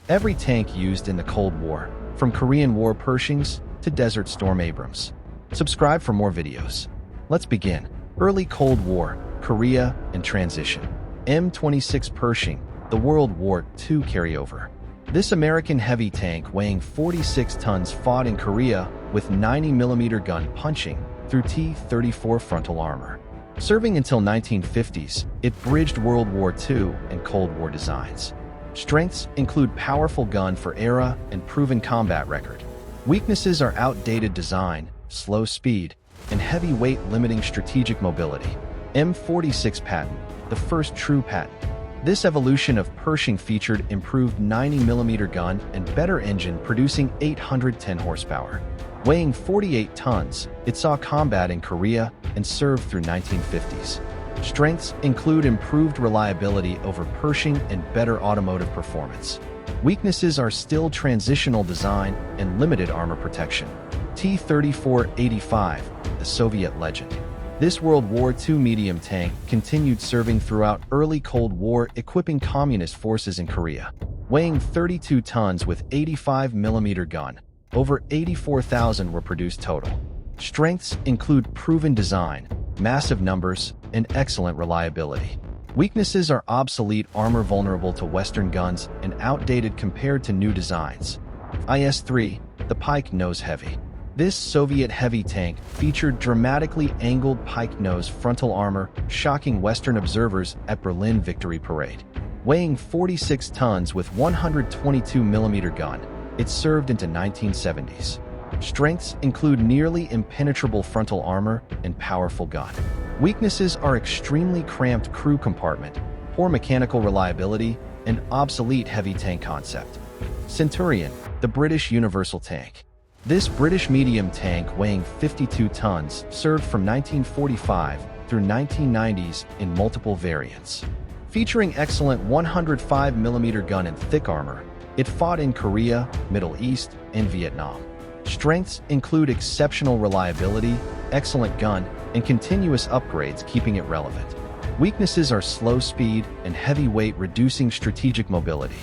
Every tank used in the Cold War, from Korean War Pershings to Desert Storm Abrams. Subscribe for more videos. Let's begin. Early Cold War, Korea, and transition. M26 Pershing, the World War II carryover. This American heavy tank weighing 46 tons fought in Korea with 90mm gun punching through T-34 frontal armor. Serving until 1950s, it bridged World War II and Cold War designs. Strengths include powerful gun for era and proven combat record. Weaknesses are outdated design, slow speed, and heavy weight limiting strategic mobility. M46 patent, the first true patent. This evolution of Pershing featured improved 90mm gun and better engine producing 810 horsepower. Weighing 48 tons, it saw combat in Korea and served through 1950s. Strengths include improved reliability over Pershing and better automotive performance. Weaknesses are still transitional design and limited armor protection. T-34-85, the Soviet legend. This World War II medium tank continued serving throughout early Cold War, equipping communist forces in Korea. Weighing 32 tons with 85mm gun, over 84,000 were produced total. Strengths include proven design, massive numbers, and excellent reliability. Weaknesses are obsolete armor vulnerable to Western guns and outdated compared to new designs. IS-3, the Pike Nose Heavy. This Soviet heavy tank featured dramatically angled pike nose frontal armor, shocking Western observers at Berlin Victory Parade. Weighing 46 tons with 122mm gun, it served into 1970s. Strengths include nearly impenetrable frontal armor and powerful gun. Weaknesses are extremely cramped crew compartment, poor mechanical reliability, and obsolete heavy tank concept. Centurion, the British universal tank. This British medium tank weighing 52 tons served from 1945 through 1990s in multiple variants. Featuring excellent 105mm gun and thick armor, it fought in Korea, Middle East, and Vietnam. Strengths include exceptional reliability, excellent gun, and continuous upgrades keeping it relevant. Weaknesses are slow speed and heavy weight reducing strategic mobility.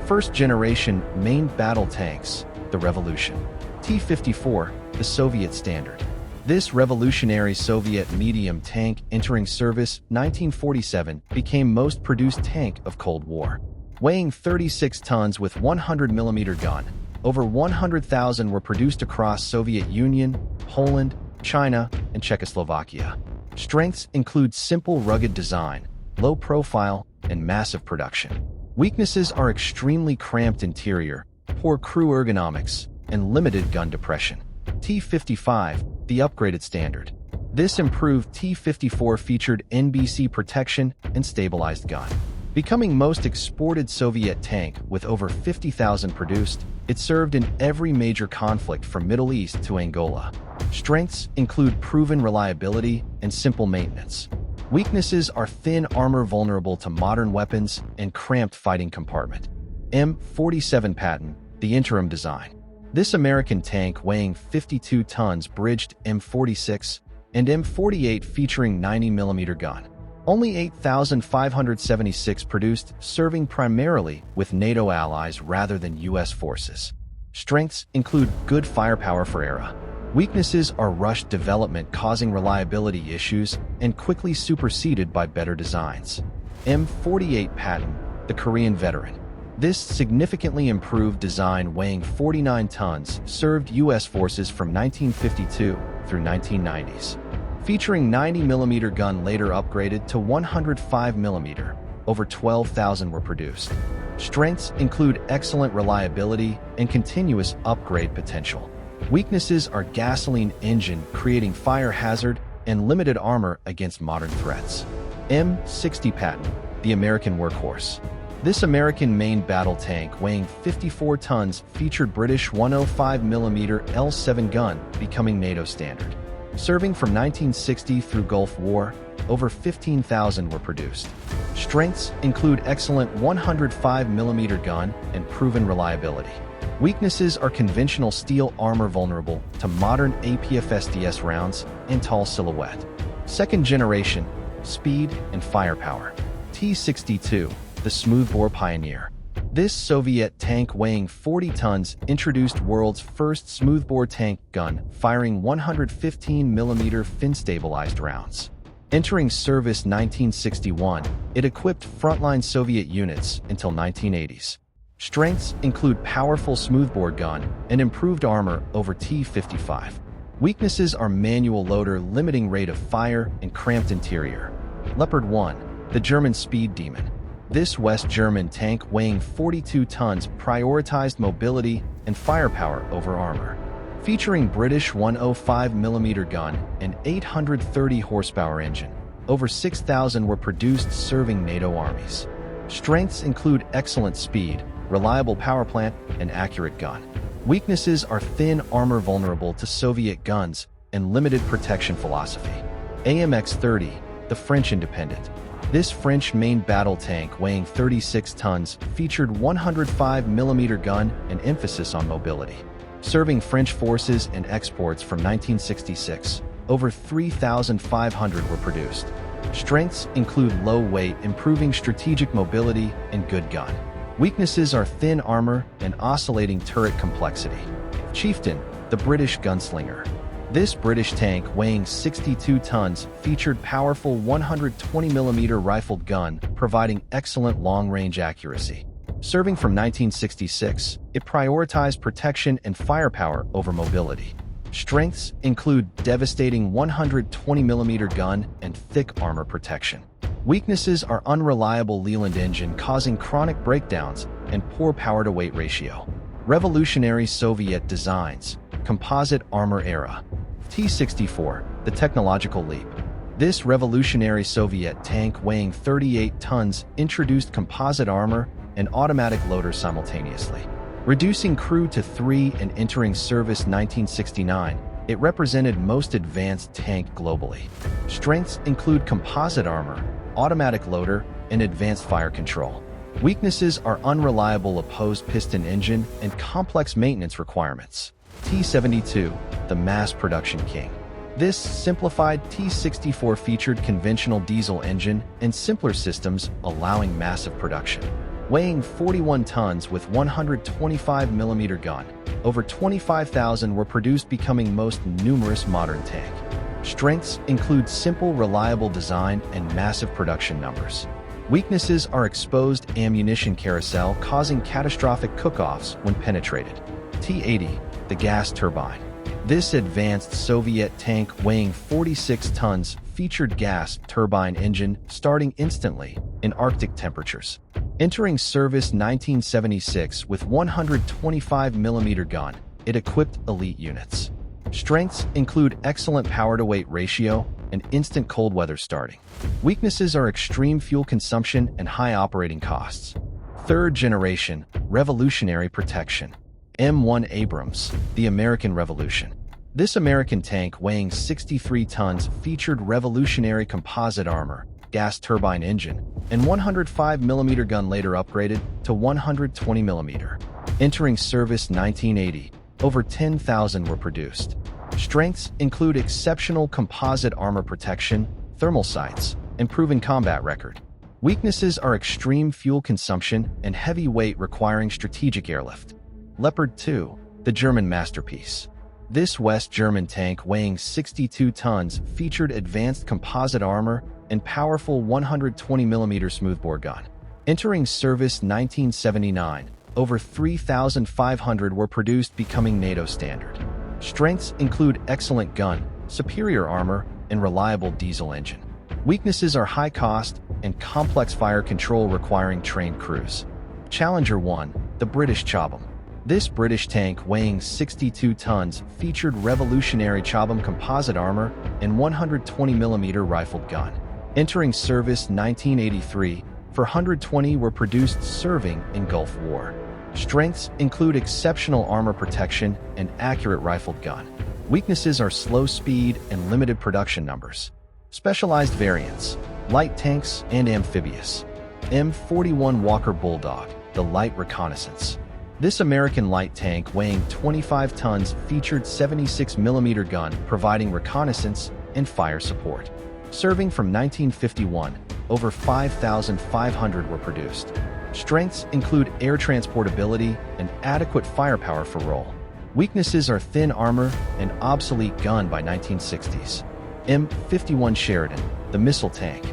First generation main battle tanks, the Revolution. T-54, the Soviet standard. This revolutionary Soviet medium tank entering service 1947 became most produced tank of Cold War. Weighing 36 tons with 100mm gun, over 100,000 were produced across Soviet Union, Poland, China, and Czechoslovakia. Strengths include simple rugged design, low profile, and massive production. Weaknesses are extremely cramped interior, poor crew ergonomics, and limited gun depression. T-55, the upgraded standard. This improved T-54 featured NBC protection and stabilized gun. Becoming most exported Soviet tank with over 50,000 produced, it served in every major conflict from Middle East to Angola. Strengths include proven reliability and simple maintenance. Weaknesses are thin armor vulnerable to modern weapons and cramped fighting compartment. M47 patent, the interim design. This American tank weighing 52 tons bridged M46 and M48 featuring 90mm gun. Only 8,576 produced, serving primarily with NATO allies rather than U.S. forces. Strengths include good firepower for era. Weaknesses are rushed development causing reliability issues and quickly superseded by better designs. M48 patent, the Korean veteran. This significantly improved design weighing 49 tons served U.S. forces from 1952 through 1990s. Featuring 90mm gun later upgraded to 105mm, over 12,000 were produced. Strengths include excellent reliability and continuous upgrade potential. Weaknesses are gasoline engine creating fire hazard and limited armor against modern threats. M60 patent, the American workhorse. This American main battle tank weighing 54 tons featured British 105mm L7 gun becoming NATO standard. Serving from 1960 through Gulf War, over 15,000 were produced. Strengths include excellent 105mm gun and proven reliability. Weaknesses are conventional steel armor vulnerable to modern APFSDS rounds and tall silhouette. Second generation, speed and firepower. T-62, the smoothbore pioneer. This Soviet tank weighing 40 tons introduced world's first smoothbore tank gun, firing 115mm fin-stabilized rounds. Entering service 1961, it equipped frontline Soviet units until 1980s. Strengths include powerful smoothbore gun and improved armor over T-55. Weaknesses are manual loader limiting rate of fire and cramped interior. Leopard 1, the German speed demon. This West German tank weighing 42 tons prioritized mobility and firepower over armor. Featuring British 105mm gun and 830 horsepower engine, over 6,000 were produced serving NATO armies. Strengths include excellent speed, reliable power plant, and accurate gun. Weaknesses are thin armor vulnerable to Soviet guns and limited protection philosophy. AMX-30, the French independent. This French main battle tank weighing 36 tons featured 105mm gun and emphasis on mobility. Serving French forces and exports from 1966, over 3,500 were produced. Strengths include low weight, improving strategic mobility, and good gun. Weaknesses are thin armor and oscillating turret complexity. Chieftain, the British gunslinger. This British tank weighing 62 tons featured powerful 120mm rifled gun, providing excellent long-range accuracy. Serving from 1966, it prioritized protection and firepower over mobility. Strengths include devastating 120mm gun and thick armor protection. Weaknesses are unreliable Leland engine causing chronic breakdowns and poor power-to-weight ratio. Revolutionary Soviet designs, composite armor era. T-64, the technological leap. This revolutionary Soviet tank weighing 38 tons introduced composite armor and automatic loader simultaneously. Reducing crew to 3 and entering service 1969, it represented most advanced tank globally. Strengths include composite armor, automatic loader, and advanced fire control. Weaknesses are unreliable opposed piston engine and complex maintenance requirements. T-72, the mass production king. This simplified T-64 featured conventional diesel engine and simpler systems allowing massive production. Weighing 41 tons with 125mm gun, over 25,000 were produced, becoming most numerous modern tank. Strengths include simple, reliable design and massive production numbers. Weaknesses are exposed ammunition carousel causing catastrophic cook-offs when penetrated. T-80, the gas turbine. This advanced Soviet tank weighing 46 tons featured gas turbine engine starting instantly in Arctic temperatures. Entering service 1976 with 125mm gun, it equipped elite units. Strengths include excellent power-to-weight ratio and instant cold weather starting. Weaknesses are extreme fuel consumption and high operating costs. Third generation, revolutionary protection. M1 Abrams, the American Revolution. This American tank weighing 63 tons featured revolutionary composite armor, gas turbine engine, and 105mm gun, later upgraded to 120mm. Entering service 1980, over 10,000 were produced. Strengths include exceptional composite armor protection, thermal sights, and proven combat record. Weaknesses are extreme fuel consumption and heavy weight requiring strategic airlift. Leopard 2, the German masterpiece. This West German tank weighing 62 tons featured advanced composite armor and powerful 120mm smoothbore gun. Entering service 1979, over 3,500 were produced, becoming NATO standard. Strengths include excellent gun, superior armor, and reliable diesel engine. Weaknesses are high cost and complex fire control requiring trained crews. Challenger 1, the British Chobham. This British tank weighing 62 tons featured revolutionary Chobham composite armor and 120mm rifled gun. Entering service 1983, 420 were produced serving in Gulf War. Strengths include exceptional armor protection and accurate rifled gun. Weaknesses are slow speed and limited production numbers. Specialized variants, light tanks and amphibious. M41 Walker Bulldog, the light reconnaissance. This American light tank weighing 25 tons featured 76mm gun, providing reconnaissance and fire support. Serving from 1951, over 5,500 were produced. Strengths include air transportability and adequate firepower for role. Weaknesses are thin armor and obsolete gun by 1960s. M51 Sheridan, the missile tank.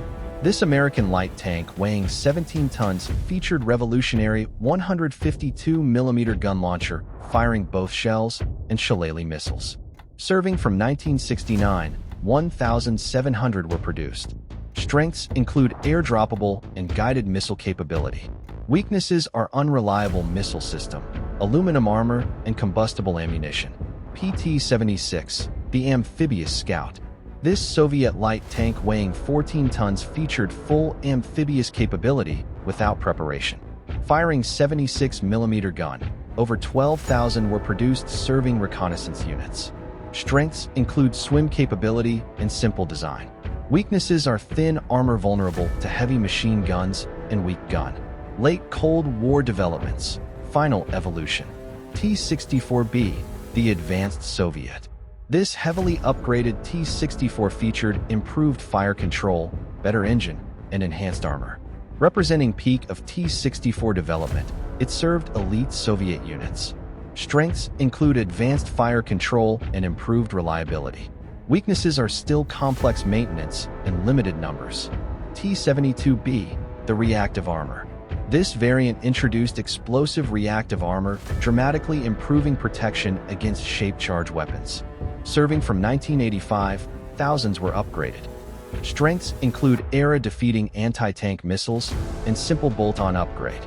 This American light tank weighing 17 tons featured revolutionary 152mm gun launcher firing both shells and shillelagh missiles. Serving from 1969, 1,700 were produced. Strengths include air-droppable and guided missile capability. Weaknesses are unreliable missile system, aluminum armor, and combustible ammunition. PT-76, the amphibious scout. This Soviet light tank weighing 14 tons featured full amphibious capability without preparation. Firing 76mm gun, over 12,000 were produced serving reconnaissance units. Strengths include swim capability and simple design. Weaknesses are thin armor vulnerable to heavy machine guns and weak gun. Late Cold War developments. Final evolution. T-64B, the advanced Soviet. This heavily upgraded T-64 featured improved fire control, better engine, and enhanced armor. Representing peak of T-64 development, it served elite Soviet units. Strengths include advanced fire control and improved reliability. Weaknesses are still complex maintenance and limited numbers. T-72B, the reactive armor. This variant introduced explosive reactive armor, dramatically improving protection against shape-charge weapons. Serving from 1985, thousands were upgraded. Strengths include era-defeating anti-tank missiles and simple bolt-on upgrade.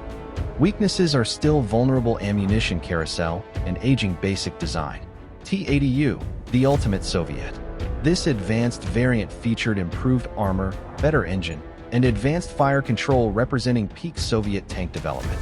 Weaknesses are still vulnerable ammunition carousel and aging basic design. T-80U, the ultimate Soviet. This advanced variant featured improved armor, better engine, and advanced fire control representing peak Soviet tank development.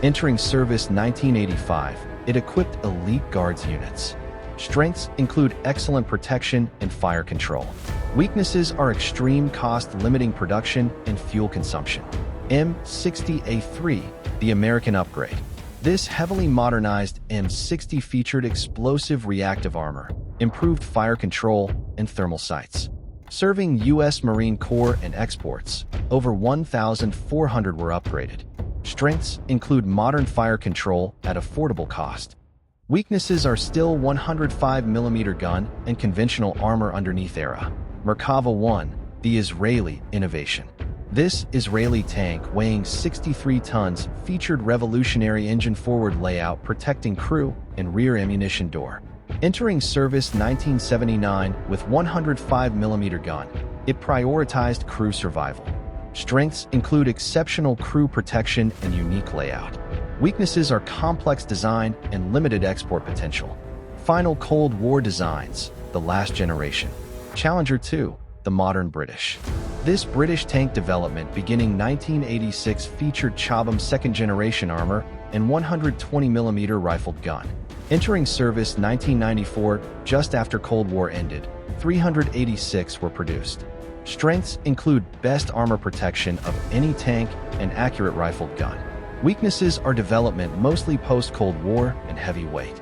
Entering service 1985, it equipped elite guards units. Strengths include excellent protection and fire control. Weaknesses are extreme cost limiting production and fuel consumption. M60A3, the American upgrade. This heavily modernized M60 featured explosive reactive armor, improved fire control, and thermal sights. Serving U.S. Marine Corps and exports, over 1,400 were upgraded. Strengths include modern fire control at affordable cost. Weaknesses are still 105mm gun and conventional armor underneath era. Merkava 1, the Israeli innovation. This Israeli tank weighing 63 tons featured revolutionary engine forward layout protecting crew and rear ammunition door. Entering service 1979 with 105mm gun, it prioritized crew survival. Strengths include exceptional crew protection and unique layout. Weaknesses are complex design and limited export potential. Final Cold War designs, the last generation. Challenger 2, the modern British. This British tank development beginning 1986 featured Chobham second-generation armor and 120mm rifled gun. Entering service 1994, just after Cold War ended, 386 were produced. Strengths include best armor protection of any tank and accurate rifled gun. Weaknesses are development mostly post-Cold War and heavyweight.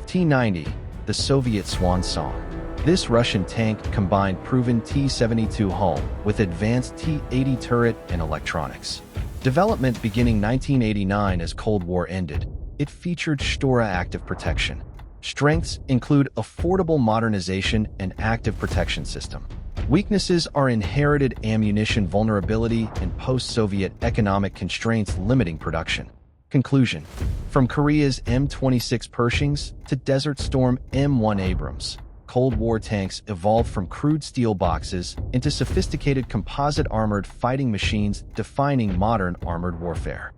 T-90, the Soviet swan song. This Russian tank combined proven T-72 hull with advanced T-80 turret and electronics. Development beginning 1989 as Cold War ended, it featured Stora active protection. Strengths include affordable modernization and active protection system. Weaknesses are inherited ammunition vulnerability and post-Soviet economic constraints limiting production. Conclusion. From Korea's M26 Pershings to Desert Storm M1 Abrams, Cold War tanks evolved from crude steel boxes into sophisticated composite armored fighting machines defining modern armored warfare.